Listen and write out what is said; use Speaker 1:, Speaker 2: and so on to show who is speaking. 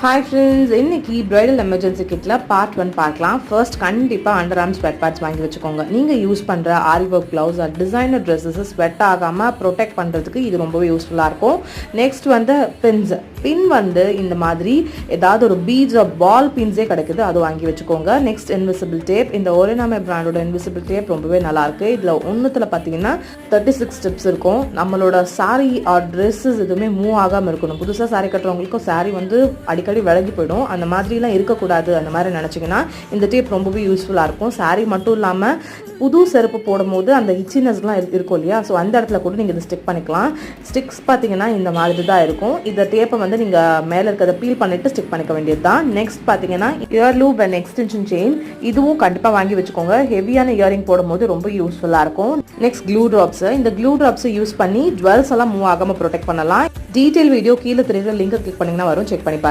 Speaker 1: Hi friends, இன்னைக்கு bridal emergency கிட்டில் part 1 பார்க்கலாம். First கண்டிப்பாக அண்டர் ஆர்ம் ஸ்வெட் பேட்ஸ் வாங்கி வச்சுக்கோங்க. நீங்கள் யூஸ் பண்ணுற aari work gloves designer dresses sweat ஆகாமல் ப்ரொடெக்ட் பண்ணுறதுக்கு இது ரொம்பவே யூஸ்ஃபுல்லாக இருக்கும். நெக்ஸ்ட் பின் இந்த மாதிரி ஏதாவது ஒரு பீட்ஸ் பால் பின்ஸே கிடைக்குது, அது வாங்கி வச்சுக்கோங்க. Next invisible tape. இந்த ஒரேனாமே பிராண்டோட இன்விசிபிள் டேப் ரொம்பவே நல்லாயிருக்கு. இதில் ஒன்றுத்தில் பார்த்தீங்கன்னா 36 ஸ்டெப்ஸ் இருக்கும். நம்மளோட சாரி ட்ரெஸ்ஸஸ் எதுவுமே மூவ் ஆகாமல் இருக்கணும். புதுசாக சாரி கட்டுறவங்களுக்கும் சாரி அடிக்கடி விலகி போயிடும். அந்த மாதிரிலாம் இருக்கக்கூடாது. அந்த மாதிரி நினச்சிங்கன்னா இந்த டேப் ரொம்பவே யூஸ்ஃபுல்லாக இருக்கும். சாரி மட்டும் இல்லாமல் புது செருப்பு போடும்போது அந்த இச்சினஸ்லாம் இருக்கும் இல்லையா, ஸோ அந்த இடத்துல கூட நீங்கள் இதை ஸ்டிக் பண்ணிக்கலாம். ஸ்டிக்ஸ் பார்த்தீங்கன்னா இந்த மாதிரி தான் இருக்கும். இந்த டேப்பை நீங்கள் மேலே இருக்கிறத பீல் பண்ணிவிட்டு ஸ்டிக் பண்ணிக்க வேண்டியது தான். நெக்ஸ்ட் பார்த்தீங்கன்னா year loop and extension chain. இதுவும் கண்டிப்பாக வாங்கி வச்சுக்கோங்க. ஹெவியான இயரிங் போடும்போது ரொம்ப யூஸ்ஃபுல்லாக இருக்கும். Next glue drops. இந்த க்ளூ ட்ராப்ஸை யூஸ் பண்ணி ஜுவல்ஸ் எல்லாம் மூவ் ஆகாமல் ப்ரொடெக்ட் பண்ணலாம். டீட்டெயில் வீடியோ கீழே தெரியுற லிங்க் கிளிக் பண்ணிங்கன்னா வரும், செக் பண்ணி பாருங்க.